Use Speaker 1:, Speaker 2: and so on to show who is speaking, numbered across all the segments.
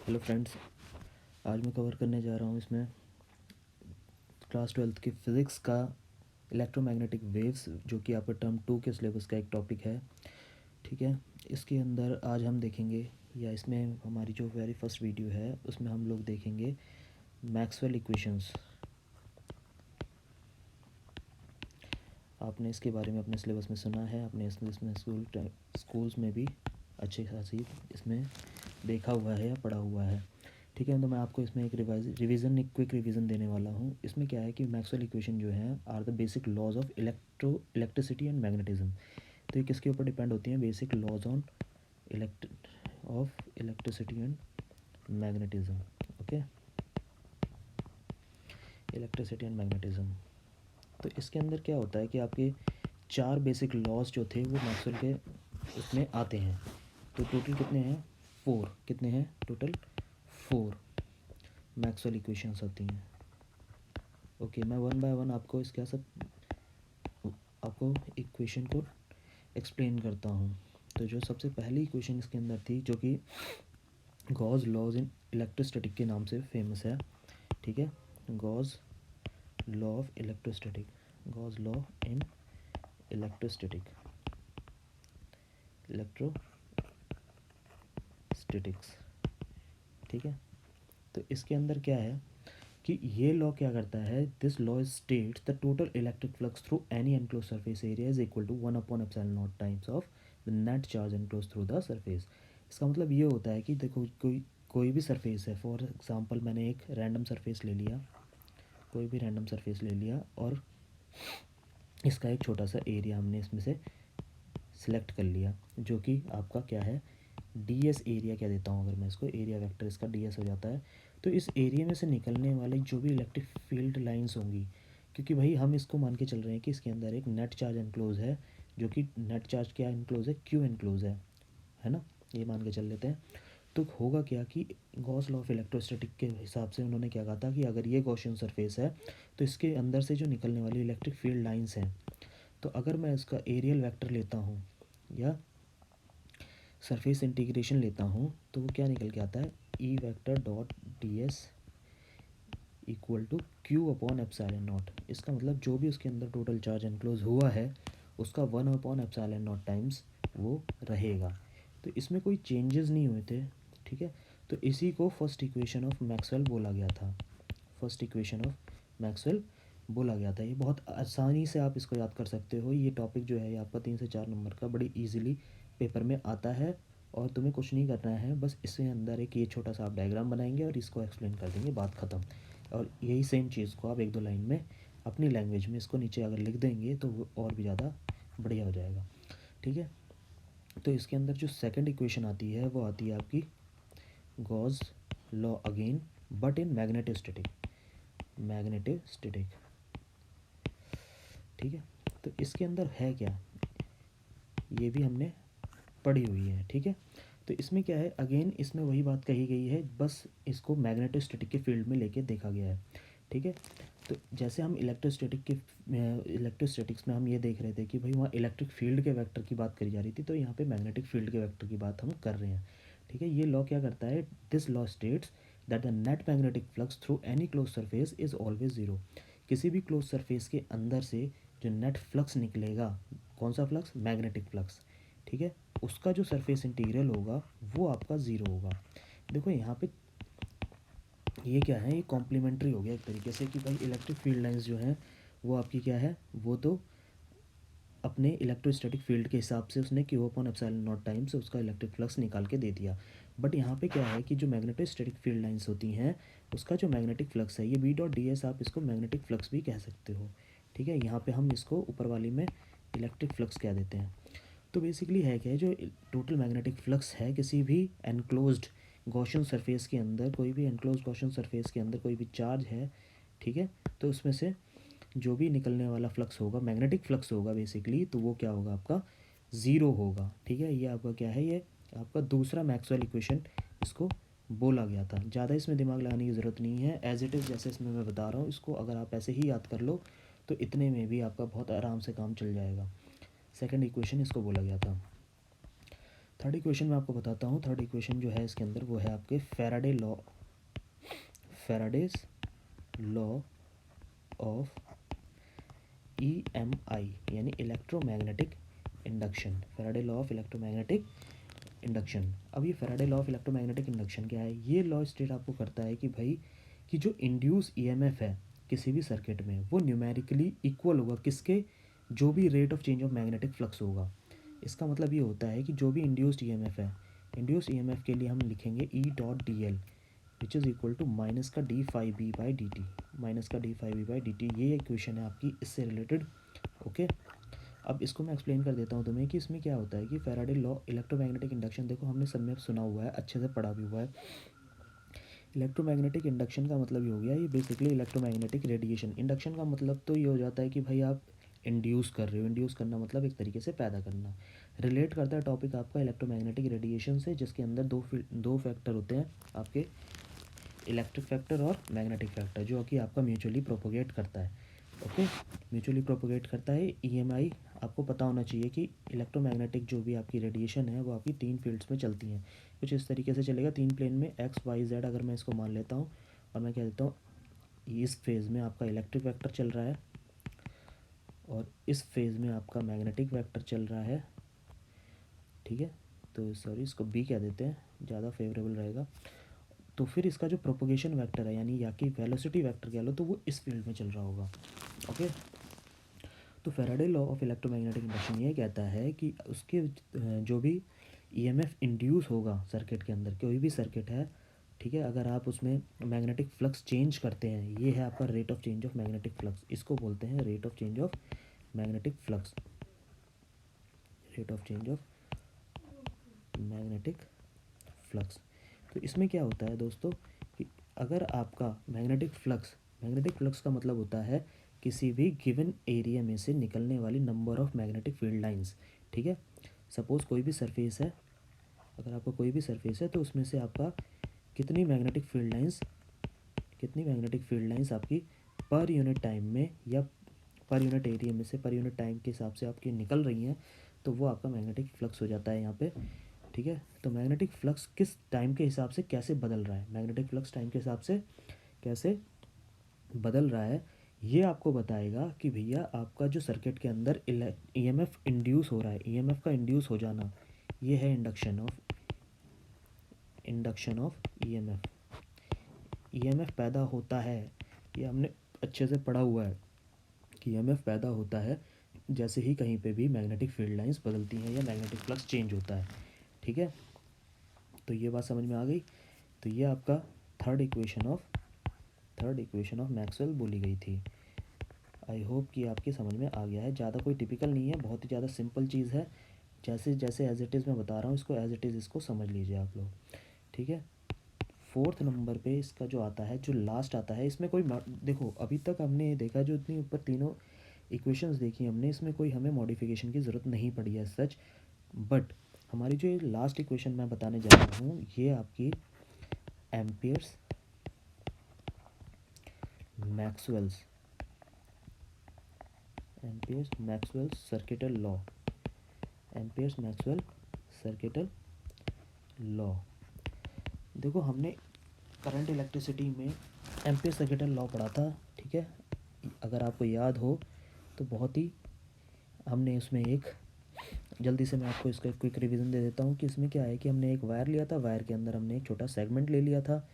Speaker 1: Hello friends, आज मैं cover करने जा रहा हूँ इसमें क्लास 12th की फ़िज़िक्स का इलेक्ट्रोमैग्नेटिक वेव्स, जो कि आपका टर्म 2 के सिलेबस का एक टॉपिक है। ठीक है, इसके अंदर आज हम देखेंगे, या इसमें हमारी जो वेरी फर्स्ट वीडियो है उसमें हम लोग देखेंगे मैक्सवेल इक्वेशंस। आपने इसके बारे में अपने सिलेबस में सुना है, आपने इसमें स्कूल्स में भी अच्छी खासी इसमें देखा हुआ है या पढ़ा हुआ है। ठीक है, तो मैं आपको इसमें एक एक क्विक रिवीजन देने वाला हूँ। इसमें क्या है कि मैक्सवेल इक्वेशन जो है are the basic laws of electricity and magnetism. तो ये किसके ऊपर डिपेंड होती हैं? Basic laws on elect of electricity and magnetism. Okay, electricity and magnetism. तो इसके अंदर क्या होता है कि आपके चार बेसिक लॉज जो थे वो मैक्सवेल के उसमें आते हैं। तो टोटल कितने हैं? 4। कितने हैं टोटल? 4 मैक्सवेल इक्वेशंस होती हैं। ओके, मैं वन बाय वन आपको इसका सब आपको इक्वेशन को एक्सप्लेन करता हूँ। तो जो सबसे पहली इक्वेशन इसके अंदर थी, जो कि गॉस लॉज इन इलेक्ट्रोस्टैटिक के नाम से फेमस है। ठीक है, Gauss law of electrostatic, Gauss law in electrostatics. ठीक है, तो इसके अंदर क्या है कि ये लॉ क्या करता है? This law states the total electric flux through any enclose surface area is equal to 1/एप्सिलॉन naught times of the net charge enclose through the surface. इसका मतलब ये होता है कि देखो, कोई भी सरफेस है, फॉर एग्जांपल मैंने एक रैंडम सरफेस ले लिया, कोई भी रैंडम सरफेस ले लिया, और इसका एक छोटा सा एरिया हमने इसमें से सिलेक्ट कर लिया, जो कि आपका क्या है? ds एरिया क्या देता हूँ? अगर मैं इसको एरिया वेक्टर इसका ds हो जाता है, तो इस एरिया में से निकलने वाले जो भी इलेक्ट्रिक फील्ड लाइंस होंगी, क्योंकि भाई हम इसको मान के चल रहे हैं कि इसके अंदर एक नेट चार्ज एनक्लोज है, जो कि नेट चार्ज क्या एनक्लोज है? क्यू एनक्लोज है ना? ये मान के चल लेते हैं। तो होगा क्या कि गॉस लॉ ऑफ इलेक्ट्रोस्टैटिक के हिसाब से उन्होंने क्या कहा था कि अगर ये गॉसियन सरफेस है तो इसके अंदर से जो निकलने वाली इलेक्ट्रिक फील्ड लाइंस हैं, तो अगर मैं इसका एरियल वेक्टर लेता हूँ या सरफेस इंटीग्रेशन लेता हूँ, तो वो क्या निकल के आता है? E vector dot D S equal to Q upon epsilon naught. इसका मतलब जो भी उसके अंदर टोटल चार्ज एनक्लोज हुआ है उसका 1/एप्सिलॉन नॉट टाइम्स वो रहेगा। तो इसमें कोई चेंजेस नहीं हुए थे। ठीक है, तो इसी को फर्स्ट इक्वेशन ऑफ मैक्सवेल बोला गया था। फर्स्ट इक्वेशन ऑफ मैक्सवेल बोला गया था। ये बहुत आसानी से आप इसको याद कर सकते हो। ये टॉपिक जो है ये आपका 3 से 4 नंबर का बड़ी इजीली पेपर में आता है, और तुम्हें कुछ नहीं करना है, बस इसके अंदर एक ये छोटा सा आप डायग्राम बनाएंगे और इसको एक्सप्लेन कर देंगे, बात ख़त्म। और यही सेम चीज़ को आप 1-2 लाइन में अपनी लैंग्वेज में इसको नीचे अगर लिख देंगे तो वो और भी ज़्यादा बढ़िया हो जाएगा। ठीक है, तो इसके अंदर जो सेकंड इक्वेशन आती है वो आती है आपकी Gauss law again, but in magnetostatic. ठीक है, तो इसके अंदर है क्या, ये भी हमने पढ़ी हुई है। ठीक है, तो इसमें क्या है? अगेन इसमें वही बात कही गई है, बस इसको मैग्नेटोस्टैटिक के फील्ड में लेके देखा गया है। ठीक है, तो जैसे हम इलेक्ट्रोस्टैटिक्स में हम ये देख रहे थे कि भाई वहाँ इलेक्ट्रिक फील्ड के वेक्टर की बात करी जा रही थी, तो यहाँ पे मैग्नेटिक फील्ड के वेक्टर की बात हम कर रहे हैं। ठीक है, ये लॉ क्या करता है? This law states that the net magnetic flux through any close surface is always zero. किसी भी क्लोज सरफेस के अंदर से जो नेट फ्लक्स निकलेगा, कौन सा फ्लक्स? Magnetic flux. ठीक है, उसका जो सरफेस इंटीग्रल होगा वो आपका ज़ीरो होगा। देखो यहाँ पे ये क्या है? ये कॉम्प्लीमेंट्री हो गया एक तरीके से कि भाई इलेक्ट्रिक फील्ड लाइंस जो हैं वो आपकी क्या है? वो तो अपने इलेक्ट्रोस्टैटिक फील्ड के हिसाब से उसने Q upon epsilon not time से उसका इलेक्ट्रिक फ्लक्स निकाल के दे दिया। बट यहाँ पे क्या है कि जो मैग्नेटोस्टैटिक फील्ड लाइंस होती हैं उसका जो मैग्नेटिक फ्लक्स है, ये बी डॉट डी एस, आप इसको मैग्नेटिक फ्लक्स भी कह सकते हो। ठीक है, यहाँ पे हम इसको ऊपर वाली में इलेक्ट्रिक फ्लक्स कह देते हैं। तो बेसिकली है क्या है? जो टोटल मैग्नेटिक फ्लक्स है किसी भी एनक्लोज्ड गॉसियन सरफेस के अंदर, कोई भी एनक्लोज गॉसियन सरफेस के अंदर कोई भी चार्ज है, ठीक है, तो उसमें से जो भी निकलने वाला फ्लक्स होगा, मैग्नेटिक फ्लक्स होगा बेसिकली, तो वो क्या होगा? आपका ज़ीरो होगा। ठीक है, ये आपका क्या है? ये आपका दूसरा मैक्सवेल इक्वेशन इसको बोला गया था। ज़्यादा इसमें दिमाग लगाने की ज़रूरत नहीं है, एज इट इज़ जैसे इसमें मैं बता रहा हूँ, इसको अगर आप ऐसे ही याद कर लो तो इतने में भी आपका बहुत आराम से काम चल जाएगा। सेकंड इक्वेशन इसको बोला गया था। थर्ड इक्वेशन मैं आपको बताता हूँ। थर्ड इक्वेशन जो है इसके अंदर वो है आपके फैराडेज लॉ ऑफ EMI यानी electromagnetic induction. Faraday law of electromagnetic induction. अब ये Faraday law of electromagnetic induction क्या है? ये लॉ स्टेट आपको करता है कि भाई कि जो इंड्यूस EMF है किसी भी सर्किट में वो न्यूमेरिकली इक्वल होगा किसके? जो भी rate of change of magnetic flux होगा। इसका मतलब ये होता है कि जो भी इंड्यूस्ड EMF है, इंड्यूस EMF के लिए हम लिखेंगे E.dl which is equal to minus का d phi b/dt, माइनस का d phi b/dt। ये इक्वेशन है आपकी इससे रिलेटेड। ओके, अब इसको मैं एक्सप्लेन कर देता हूँ तुम्हें कि इसमें क्या होता है कि फैराडे लॉ इलेक्ट्रोमैग्नेटिक इंडक्शन, देखो हमने सब में सुना हुआ है, अच्छे से पढ़ा भी हुआ है। इलेक्ट्रोमैग्नेटिक इंडक्शन का मतलब ये हो गया, ये बेसिकली इलेक्ट्रोमैग्नेटिक रेडिएशन। इंडक्शन का मतलब तो ये हो जाता है कि भाई आप इंड्यूस कर रहे हो। इंड्यूस करना मतलब एक तरीके से पैदा करना। रिलेट करता है टॉपिक आपका इलेक्ट्रोमैग्नेटिक रेडिएशन से, जिसके अंदर दो फैक्टर होते हैं आपके, इलेक्ट्रिक फैक्टर और मैग्नेटिक फैक्टर, जो कि आपका म्यूचुअली प्रोपोगेट करता है। ओके, म्यूचुअली प्रोपोगेट करता है। EMI आपको पता होना चाहिए कि इलेक्ट्रोमैग्नेटिक जो भी आपकी रेडिएशन है वो आपकी 3 फील्ड्स में चलती हैं। कुछ इस तरीके से चलेगा 3 प्लेन में, XYZ अगर मैं इसको मान लेता हूँ और मैं कह देता हूँ इस फेज़ में आपका इलेक्ट्रिक वेक्टर चल रहा है और इस फेज़ में आपका मैग्नेटिक वेक्टर चल रहा है। ठीक है, तो सॉरी इसको B कह देते हैं, ज़्यादा फेवरेबल रहेगा। तो फिर इसका जो प्रोपोगेशन वेक्टर है यानी या कि वेलोसिटी वेक्टर कह लो, तो वो इस फील्ड में चल रहा होगा। ओके, तो Faraday law of electromagnetic induction ये कहता है कि उसके जो भी EMF इंड्यूस होगा सर्किट के अंदर, कोई भी सर्किट है, ठीक है, अगर आप उसमें मैग्नेटिक फ्लक्स चेंज करते हैं, ये है आपका rate of change of magnetic flux, इसको बोलते हैं rate of change of magnetic flux, rate of change of magnetic flux. तो इसमें क्या होता है दोस्तों कि अगर आपका मैग्नेटिक फ्लक्स का मतलब होता है किसी भी गिवन एरिया में से निकलने वाली number of magnetic field lines. ठीक है, सपोज़ कोई भी सरफेस है, अगर आपका कोई भी सरफेस है तो उसमें से आपका कितनी मैग्नेटिक फील्ड लाइंस आपकी पर यूनिट टाइम में या पर यूनिट एरिया में से पर यूनिट टाइम के हिसाब से आपकी निकल रही हैं, तो वो आपका मैग्नेटिक फ्लक्स हो जाता है यहाँ पे। ठीक है, तो मैग्नेटिक फ्लक्स किस टाइम के हिसाब से कैसे बदल रहा है, मैग्नेटिक फ्लक्स टाइम के हिसाब से कैसे बदल रहा है, ये आपको बताएगा कि भैया आपका जो सर्किट के अंदर EMF इंड्यूस हो रहा है, EMF का इंड्यूस हो जाना, ये है इंडक्शन ऑफ EMF पैदा होता है। ये हमने अच्छे से पढ़ा हुआ है कि EMF पैदा होता है जैसे ही कहीं पे भी मैग्नेटिक फील्ड लाइंस बदलती हैं या मैग्नेटिक फ्लक्स चेंज होता है। ठीक है, तो ये बात समझ में आ गई। तो ये आपका थर्ड इक्वेशन ऑफ मैक्सवेल बोली गई थी। आई होप कि आपकी समझ में आ गया है। ज़्यादा कोई टिपिकल नहीं है, बहुत ही ज़्यादा सिंपल चीज़ है। जैसे जैसे एज इट इज़ मैं बता रहा हूँ इसको एज इट इज़ इसको समझ लीजिए आप लोग। ठीक है, फोर्थ नंबर पे इसका जो आता है, जो लास्ट आता है, इसमें कोई देखो अभी तक हमने देखा जो इतनी ऊपर तीनों इक्वेशंस देखी हमने, इसमें कोई हमें मॉडिफिकेशन की ज़रूरत नहीं पड़ी है सच। बट हमारी जो ये लास्ट इक्वेशन मैं बताने जा रहा हूँ ये आपकी amperes Maxwell circuital law, amperes Maxwell circuital law. देखो हमने करंट इलेक्ट्रिसिटी में एम्पियर सर्किटल लॉ पढ़ा था। ठीक है, अगर आपको याद हो तो बहुत ही हमने उसमें एक, जल्दी से मैं आपको इसका एक क्विक रिवीजन दे देता हूँ कि इसमें क्या है कि हमने एक वायर लिया था, वायर के अंदर हमने एक छोटा सेगमेंट ले लिया था,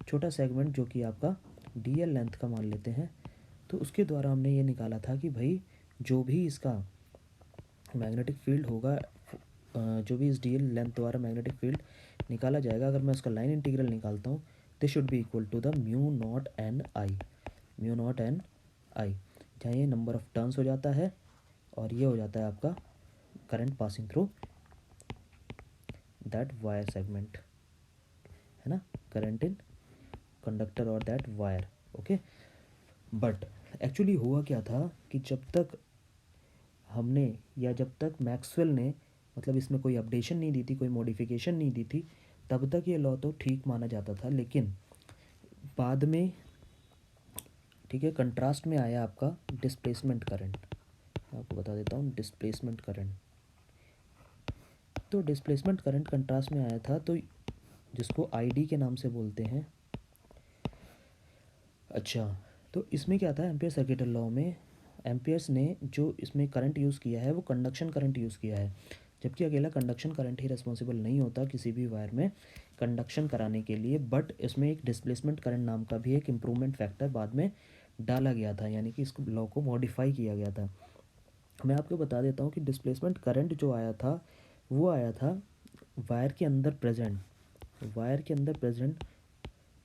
Speaker 1: छोटा सेगमेंट जो कि आपका DL लेंथ का मान लेते हैं। तो उसके द्वारा हमने ये निकाला था कि भाई जो भी इसका मैग्नेटिक फील्ड होगा, जो भी इस DL लेंथ द्वारा मैग्नेटिक फील्ड निकाला जाएगा, अगर मैं उसका लाइन इंटीग्रल निकालता हूँ, this should be equal to the mu naught N I, जहाँ ये नंबर ऑफ टर्न्स हो जाता है और ये हो जाता है आपका current passing through that wire segment, है ना, करंट इन कंडक्टर और that wire. Okay, but actually हुआ क्या था कि जब तक मैक्सवेल ने मतलब इसमें कोई अपडेशन नहीं दी थी, कोई मॉडिफिकेशन नहीं दी थी, तब तक ये लॉ तो ठीक माना जाता था। लेकिन बाद में, ठीक है, कंट्रास्ट में आया आपका डिस्प्लेसमेंट करंट। मैं आपको बता देता हूँ डिस्प्लेसमेंट करंट। तो डिस्प्लेसमेंट करंट कंट्रास्ट में आया था, तो जिसको आईडी के नाम से बोलते हैं। अच्छा, तो इसमें क्या था, एम्पियर सर्किटल लॉ में एम्पियर्स ने जो इसमें करंट यूज़ किया है वो कंडक्शन करंट यूज़ किया है, जबकि अकेला कंडक्शन करंट ही रिस्पॉन्सिबल नहीं होता किसी भी वायर में कंडक्शन कराने के लिए, बट इसमें एक डिस्प्लेसमेंट करंट नाम का भी एक इम्प्रूवमेंट फैक्टर बाद में डाला गया था, यानी कि इस लॉ को मॉडिफाई किया गया था। मैं आपको बता देता हूँ कि डिस्प्लेसमेंट करंट जो आया था वो आया था वायर के अंदर प्रेजेंट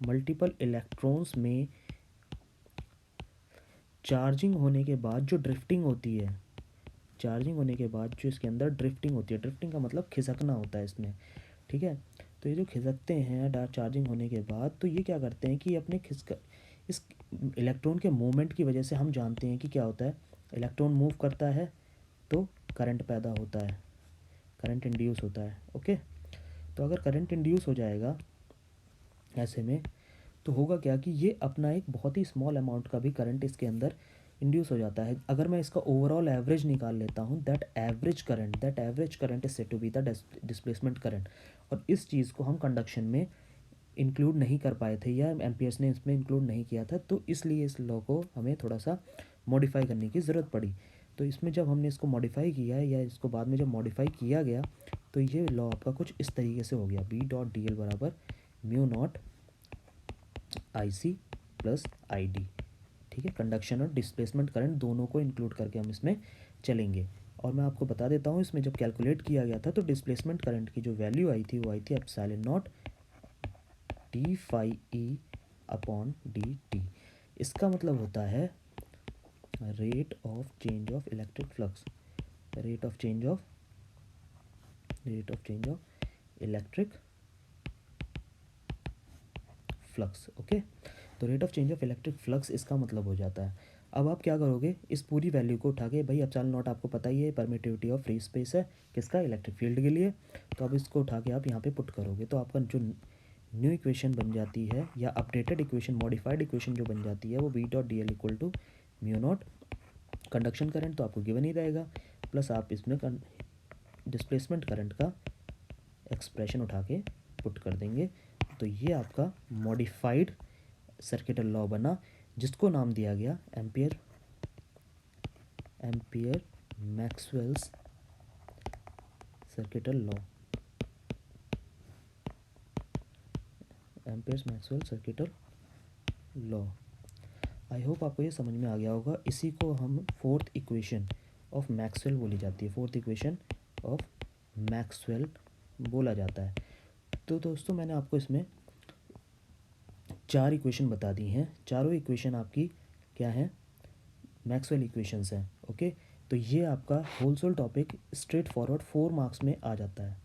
Speaker 1: मल्टीपल इलेक्ट्रॉन्स में चार्जिंग होने के बाद जो ड्रिफ्टिंग होती है, चार्जिंग होने के बाद जो इसके अंदर ड्रिफ्टिंग होती है, ड्रिफ्टिंग का मतलब खिसकना होता है इसमें, ठीक है। तो ये जो खिसकते हैं चार्जिंग होने के बाद, तो ये क्या करते हैं कि अपने खिसक इस इलेक्ट्रॉन के मूवमेंट की वजह से हम जानते हैं कि क्या होता है, इलेक्ट्रॉन मूव करता है तो करंट पैदा होता है, करंट इंड्यूस होता है। ओके, तो अगर करंट इंड्यूस हो जाएगा ऐसे में, तो होगा क्या कि ये अपना एक बहुत ही स्मॉल अमाउंट का भी करंट इसके अंदर इंड्यूस हो जाता है। अगर मैं इसका ओवरऑल एवरेज निकाल लेता हूँ, that average current is said to be the displacement current, और इस चीज़ को हम कंडक्शन में इंक्लूड नहीं कर पाए थे, या एम्पियर्स ने इसमें इंक्लूड नहीं किया था, तो इसलिए इस लॉ को हमें थोड़ा सा मॉडिफाई करने की ज़रूरत पड़ी। तो इसमें जब हमने इसको मॉडिफाई किया है, या इसको बाद में जब मॉडिफाई किया गया, तो ये लॉ आपका कुछ इस तरीके से हो गया, बी डॉट डी एल बराबर mu naught I C plus I D, ठीक है। कंडक्शन और डिस्प्लेसमेंट करंट दोनों को इंक्लूड करके हम इसमें चलेंगे। और मैं आपको बता देता हूँ, इसमें जब कैलकुलेट किया गया था तो डिस्प्लेसमेंट करंट की जो वैल्यू आई थी वो आई थी epsilon naught D phi E upon D T. इसका मतलब होता है rate of change of electric flux, rate of change of electric flux. Okay, तो rate of change of electric flux इसका मतलब हो जाता है। अब आप क्या करोगे, इस पूरी वैल्यू को उठा के, भाई एप्सिलॉन नॉट आपको पता ही है परमिटिविटी ऑफ फ्री स्पेस है किसका, इलेक्ट्रिक फील्ड के लिए, तो अब इसको उठा के आप यहाँ पे पुट करोगे, तो आपका जो न्यू इक्वेशन बन जाती है, या अपडेटेड इक्वेशन, मॉडिफाइड इक्वेशन जो बन जाती है, वो B dot D L equal to mu naught conduction current तो आपको गिवन ही रहेगा, प्लस आप इसमें डिस्प्लेसमेंट करंट का एक्सप्रेशन उठा के पुट कर देंगे। तो ये आपका मॉडिफाइड सर्किटल लॉ बना, जिसको नाम दिया गया ampere Maxwell's circuital law, amperes Maxwell circuital law. I hope आपको ये समझ में आ गया होगा। इसी को हम फोर्थ इक्वेशन ऑफ मैक्सवेल बोली जाती है, फोर्थ इक्वेशन ऑफ मैक्सवेल बोला जाता है। तो दोस्तों मैंने आपको इसमें 4 इक्वेशन बता दी हैं, चारों इक्वेशन आपकी क्या है, मैक्सवेल इक्वेशंस हैं। ओके, तो ये आपका whole topic straightforward 4 marks में आ जाता है।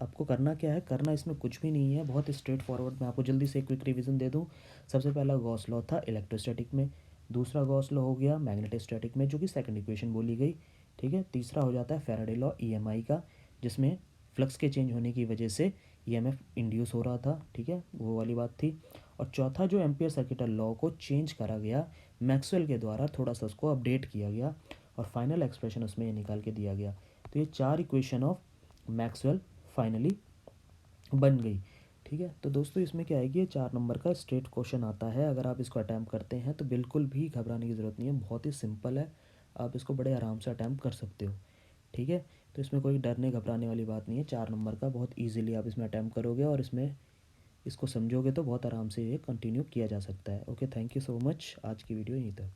Speaker 1: आपको करना क्या है, करना इसमें कुछ भी नहीं है, बहुत स्ट्रेट फॉरवर्ड। मैं आपको जल्दी से क्विक रिवीजन दे दूं। सबसे पहला गॉस लॉ था इलेक्ट्रोस्टैटिक में, दूसरा गॉस लॉ हो गया मैग्नेटोस्टैटिक में, जो कि सेकंड इक्वेशन बोली गई, ठीक है। तीसरा हो जाता है फैराडे लॉ ईएमआई का, जिसमें फ्लक्स के चेंज होने की वजह से ईएमएफ इंड्यूस हो रहा था, ठीक है, वो वाली बात थी। और चौथा जो एम्पियर सर्किटल लॉ को चेंज करा गया मैक्सवेल के द्वारा, थोड़ा सा उसको अपडेट किया गया, और फाइनल एक्सप्रेशन उसमें ये निकाल के दिया गया। तो ये 4 इक्वेशन ऑफ मैक्सवेल फाइनली बन गई, ठीक है। तो दोस्तों इसमें क्या है कि ये 4 नंबर का स्ट्रेट क्वेश्चन आता है, अगर आप इसको अटैम्प्ट करते हैं तो बिल्कुल भी घबराने की ज़रूरत नहीं है, बहुत ही सिंपल है, आप इसको बड़े आराम से अटैम्प्ट कर सकते हो, ठीक है। तो इसमें कोई डरने घबराने वाली बात नहीं है, 4 नंबर का बहुत ईजिली आप इसमें अटैम्प्ट करोगे, और इसमें इसको समझोगे तो बहुत आराम से ये कंटिन्यू किया जा सकता है। Okay, thank you so much, आज की वीडियो यहीं तक।